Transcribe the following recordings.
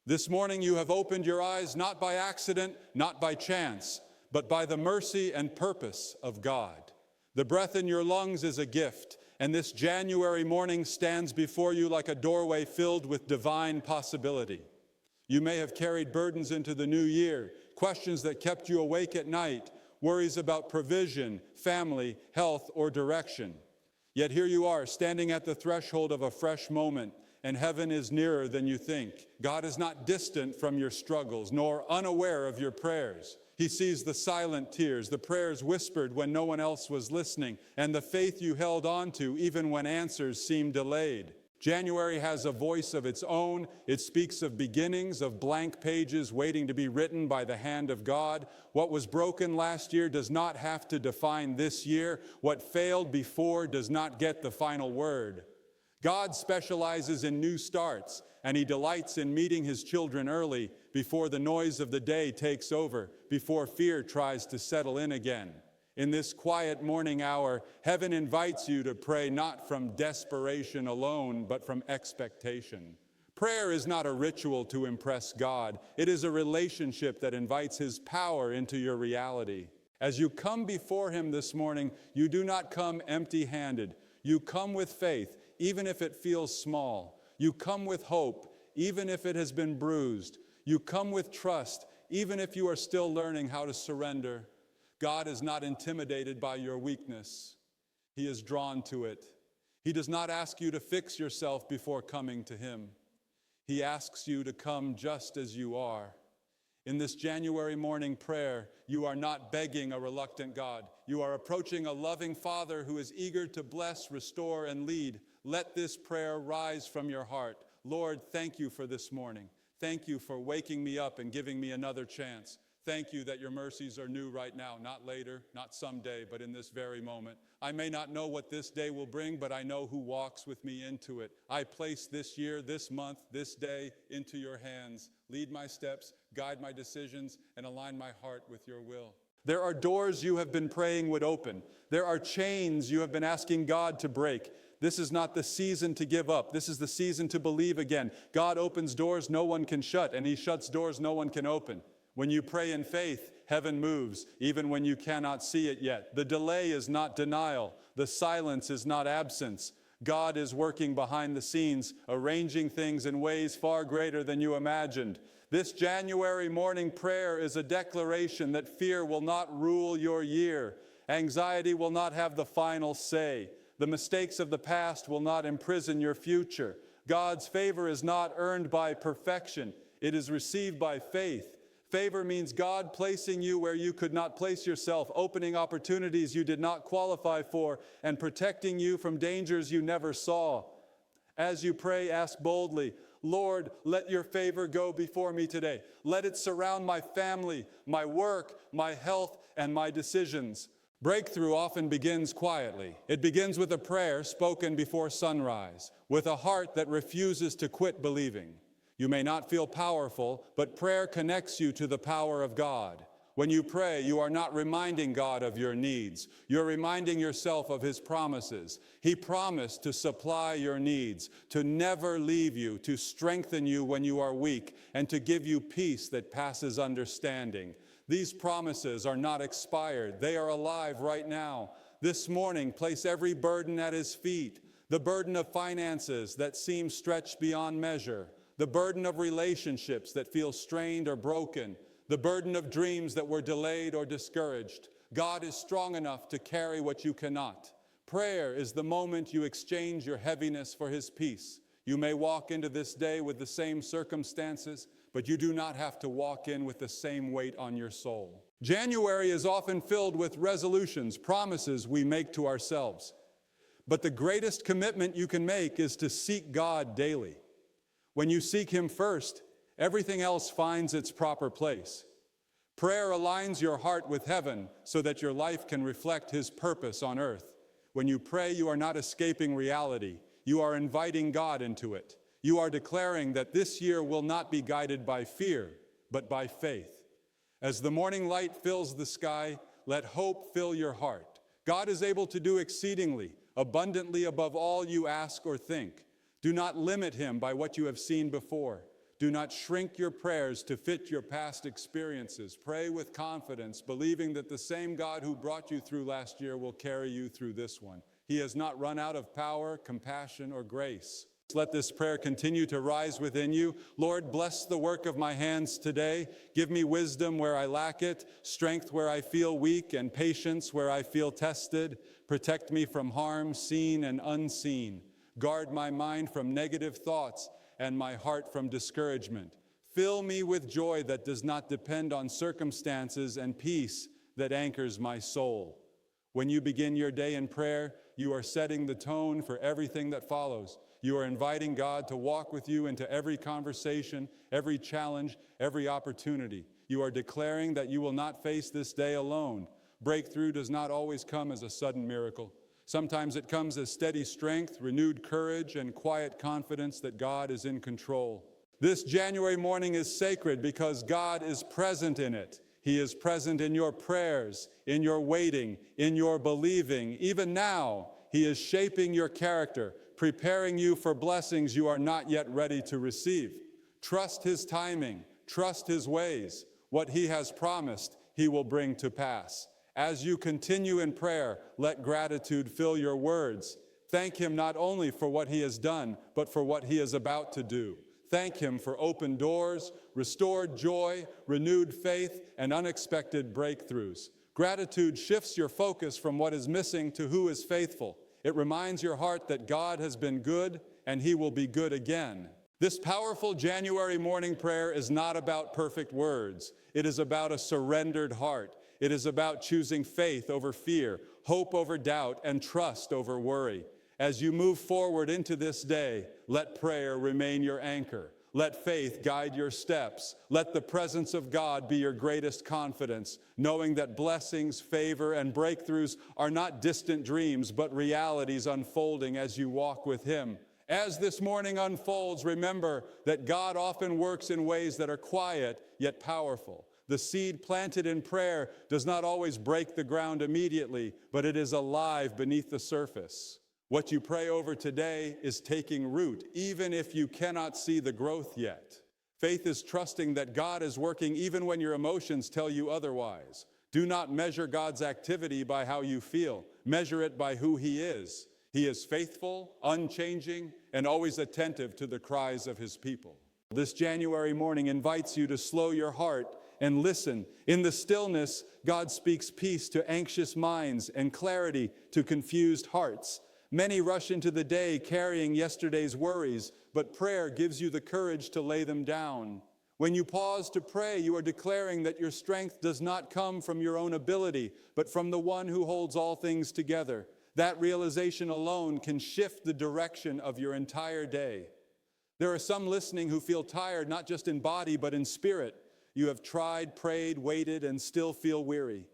This morning you have opened your eyes not by accident, not by chance, but by the mercy and purpose of God. The breath in your lungs is a gift, and this January morning stands before you like a doorway filled with divine possibility. You may have carried burdens into the new year, questions that kept you awake at night, worries about provision, family, health, or direction. Yet here you are, standing at the threshold of a fresh moment, and heaven is nearer than you think. God is not distant from your struggles, nor unaware of your prayers. He sees the silent tears, the prayers whispered when no one else was listening, and the faith you held on to even when answers seemed delayed. January has a voice of its own. It speaks of beginnings, of blank pages waiting to be written by the hand of God. What was broken last year does not have to define this year. What failed before does not get the final word. God specializes in new starts, and He delights in meeting His children early, before the noise of the day takes over, before fear tries to settle in again. In this quiet morning hour, heaven invites you to pray not from desperation alone, but from expectation. Prayer is not a ritual to impress God. It is a relationship that invites His power into your reality. As you come before Him this morning, you do not come empty-handed. You come with faith, even if it feels small. You come with hope, even if it has been bruised. You come with trust, even if you are still learning how to surrender. God is not intimidated by your weakness. He is drawn to it. He does not ask you to fix yourself before coming to Him. He asks you to come just as you are. In this January morning prayer, you are not begging a reluctant God. You are approaching a loving Father who is eager to bless, restore, and lead. Let this prayer rise from your heart. Lord, thank you for this morning. Thank you for waking me up and giving me another chance. Thank you that your mercies are new right now, not later, not someday, but in this very moment. I may not know what this day will bring, but I know who walks with me into it. I place this year, this month, this day into your hands. Lead my steps, guide my decisions, and align my heart with your will. There are doors you have been praying would open. There are chains you have been asking God to break. This is not the season to give up. This is the season to believe again. God opens doors no one can shut, and He shuts doors no one can open. When you pray in faith, heaven moves, even when you cannot see it yet. The delay is not denial. The silence is not absence. God is working behind the scenes, arranging things in ways far greater than you imagined. This January morning prayer is a declaration that fear will not rule your year. Anxiety will not have the final say. The mistakes of the past will not imprison your future. God's favor is not earned by perfection. It is received by faith. Favor means God placing you where you could not place yourself, opening opportunities you did not qualify for, and protecting you from dangers you never saw. As you pray, ask boldly, Lord, let your favor go before me today. Let it surround my family, my work, my health, and my decisions. Breakthrough often begins quietly. It begins with a prayer spoken before sunrise, with a heart that refuses to quit believing. You may not feel powerful, but prayer connects you to the power of God. When you pray, you are not reminding God of your needs. You're reminding yourself of His promises. He promised to supply your needs, to never leave you, to strengthen you when you are weak, and to give you peace that passes understanding. These promises are not expired. They are alive right now. This morning, place every burden at His feet. The burden of finances that seem stretched beyond measure. The burden of relationships that feel strained or broken. The burden of dreams that were delayed or discouraged. God is strong enough to carry what you cannot. Prayer is the moment you exchange your heaviness for His peace. You may walk into this day with the same circumstances, but you do not have to walk in with the same weight on your soul. January is often filled with resolutions, promises we make to ourselves. But the greatest commitment you can make is to seek God daily. When you seek Him first, everything else finds its proper place. Prayer aligns your heart with heaven so that your life can reflect His purpose on earth. When you pray, you are not escaping reality. You are inviting God into it. You are declaring that this year will not be guided by fear, but by faith. As the morning light fills the sky, let hope fill your heart. God is able to do exceedingly, abundantly above all you ask or think. Do not limit Him by what you have seen before. Do not shrink your prayers to fit your past experiences. Pray with confidence, believing that the same God who brought you through last year will carry you through this one. He has not run out of power, compassion, or grace. Let this prayer continue to rise within you. Lord, bless the work of my hands today. Give me wisdom where I lack it, strength where I feel weak, and patience where I feel tested. Protect me from harm seen and unseen. Guard my mind from negative thoughts and my heart from discouragement. Fill me with joy that does not depend on circumstances and peace that anchors my soul. When you begin your day in prayer, you are setting the tone for everything that follows. You are inviting God to walk with you into every conversation, every challenge, every opportunity. You are declaring that you will not face this day alone. Breakthrough does not always come as a sudden miracle. Sometimes it comes as steady strength, renewed courage, and quiet confidence that God is in control. This January morning is sacred because God is present in it. He is present in your prayers, in your waiting, in your believing. Even now, He is shaping your character, preparing you for blessings you are not yet ready to receive. Trust His timing, trust His ways. What He has promised, He will bring to pass. As you continue in prayer, let gratitude fill your words. Thank Him not only for what He has done, but for what He is about to do. Thank Him for open doors, restored joy, renewed faith, and unexpected breakthroughs. Gratitude shifts your focus from what is missing to who is faithful. It reminds your heart that God has been good and He will be good again. This powerful January morning prayer is not about perfect words. It is about a surrendered heart. It is about choosing faith over fear, hope over doubt, and trust over worry. As you move forward into this day, let prayer remain your anchor. Let faith guide your steps. Let the presence of God be your greatest confidence, knowing that blessings, favor, and breakthroughs are not distant dreams, but realities unfolding as you walk with Him. As this morning unfolds, remember that God often works in ways that are quiet yet powerful. The seed planted in prayer does not always break the ground immediately, but it is alive beneath the surface. What you pray over today is taking root, even if you cannot see the growth yet. Faith is trusting that God is working even when your emotions tell you otherwise. Do not measure God's activity by how you feel. Measure it by who He is. He is faithful, unchanging, and always attentive to the cries of His people. This January morning invites you to slow your heart and listen. In the stillness, God speaks peace to anxious minds and clarity to confused hearts. Many rush into the day carrying yesterday's worries, but prayer gives you the courage to lay them down. When you pause to pray, you are declaring that your strength does not come from your own ability, but from the One who holds all things together. That realization alone can shift the direction of your entire day. There are some listening who feel tired, not just in body, but in spirit. You have tried, prayed, waited, and still feel weary.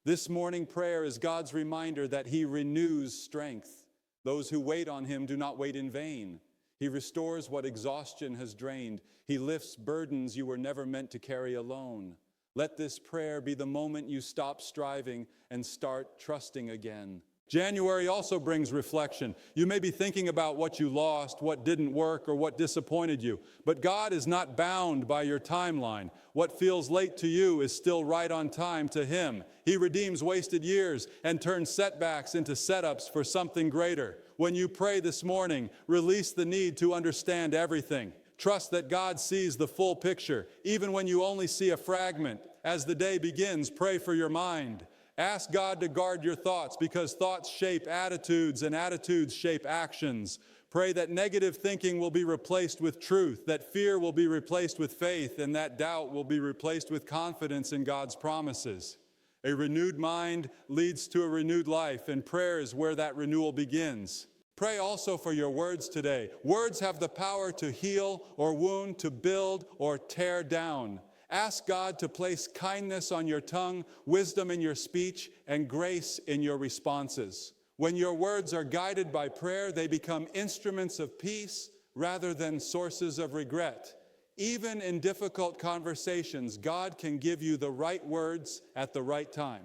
This morning prayer is God's reminder that He renews strength. Those who wait on Him do not wait in vain. He restores what exhaustion has drained. He lifts burdens you were never meant to carry alone. Let this prayer be the moment you stop striving and start trusting again. January also brings reflection. You may be thinking about what you lost, what didn't work, or what disappointed you. But God is not bound by your timeline. What feels late to you is still right on time to Him. He redeems wasted years and turns setbacks into setups for something greater. When you pray this morning, release the need to understand everything. Trust that God sees the full picture, even when you only see a fragment. As the day begins, pray for your mind. Ask God to guard your thoughts because thoughts shape attitudes and attitudes shape actions. Pray that negative thinking will be replaced with truth, that fear will be replaced with faith, and that doubt will be replaced with confidence in God's promises. A renewed mind leads to a renewed life, and prayer is where that renewal begins. Pray also for your words today. Words have the power to heal or wound, to build or tear down. Ask God to place kindness on your tongue, wisdom in your speech, and grace in your responses. When your words are guided by prayer, they become instruments of peace rather than sources of regret. Even in difficult conversations, God can give you the right words at the right time.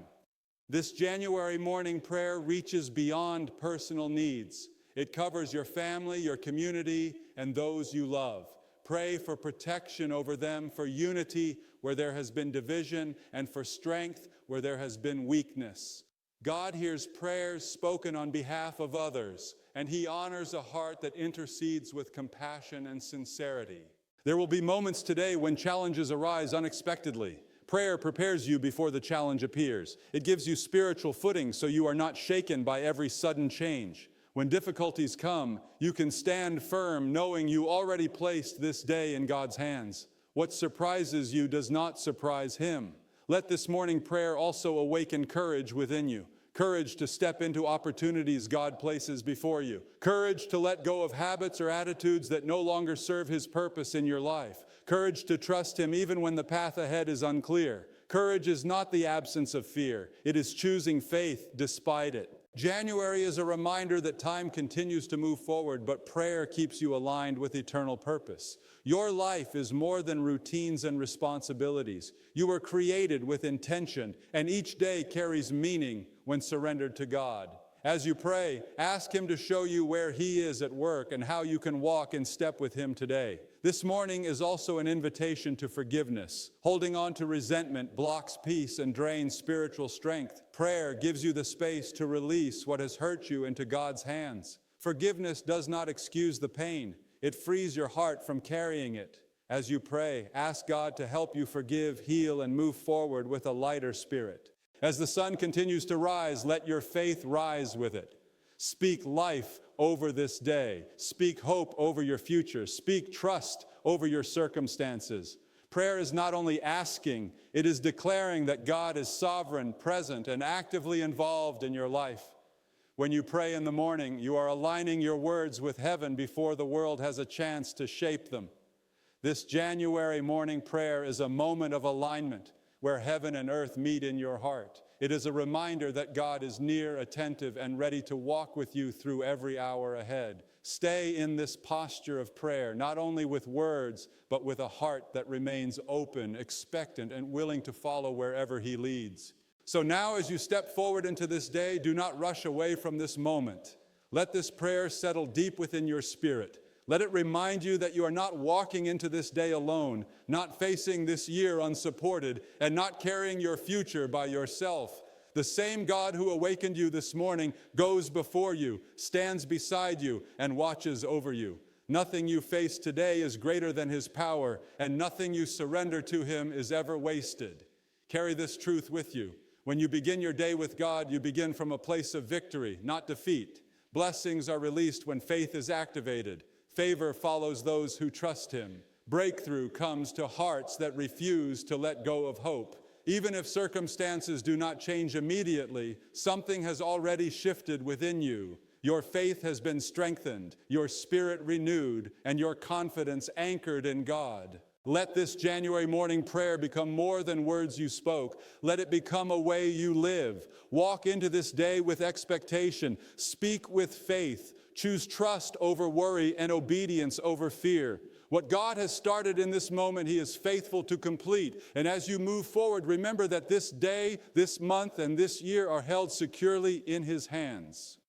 This January morning prayer reaches beyond personal needs. It covers your family, your community, and those you love. Pray for protection over them, for unity where there has been division, and for strength where there has been weakness. God hears prayers spoken on behalf of others, and He honors a heart that intercedes with compassion and sincerity. There will be moments today when challenges arise unexpectedly. Prayer prepares you before the challenge appears. It gives you spiritual footing so you are not shaken by every sudden change. When difficulties come, you can stand firm knowing you already placed this day in God's hands. What surprises you does not surprise Him. Let this morning prayer also awaken courage within you. Courage to step into opportunities God places before you. Courage to let go of habits or attitudes that no longer serve His purpose in your life. Courage to trust Him even when the path ahead is unclear. Courage is not the absence of fear. It is choosing faith despite it. January is a reminder that time continues to move forward, but prayer keeps you aligned with eternal purpose. Your life is more than routines and responsibilities. You were created with intention, and each day carries meaning when surrendered to God. As you pray, ask Him to show you where He is at work and how you can walk in step with Him today. This morning is also an invitation to forgiveness. Holding on to resentment blocks peace and drains spiritual strength. Prayer gives you the space to release what has hurt you into God's hands. Forgiveness does not excuse the pain. It frees your heart from carrying it. As you pray, ask God to help you forgive, heal, and move forward with a lighter spirit. As the sun continues to rise, let your faith rise with it. Speak life over this day. Speak hope over your future. Speak trust over your circumstances. Prayer is not only asking, it is declaring that God is sovereign, present, and actively involved in your life. When you pray in the morning, you are aligning your words with heaven before the world has a chance to shape them. This January morning prayer is a moment of alignment where heaven and earth meet in your heart. It is a reminder that God is near, attentive, and ready to walk with you through every hour ahead. Stay in this posture of prayer, not only with words, but with a heart that remains open, expectant, and willing to follow wherever He leads. So now, as you step forward into this day, do not rush away from this moment. Let this prayer settle deep within your spirit. Let it remind you that you are not walking into this day alone, not facing this year unsupported, and not carrying your future by yourself. The same God who awakened you this morning goes before you, stands beside you, and watches over you. Nothing you face today is greater than His power, and nothing you surrender to Him is ever wasted. Carry this truth with you. When you begin your day with God, you begin from a place of victory, not defeat. Blessings are released when faith is activated. Favor follows those who trust Him. Breakthrough comes to hearts that refuse to let go of hope. Even if circumstances do not change immediately, something has already shifted within you. Your faith has been strengthened, your spirit renewed, and your confidence anchored in God. Let this January morning prayer become more than words you spoke. Let it become a way you live. Walk into this day with expectation. Speak with faith. Choose trust over worry and obedience over fear. What God has started in this moment, He is faithful to complete. And as you move forward, remember that this day, this month, and this year are held securely in His hands.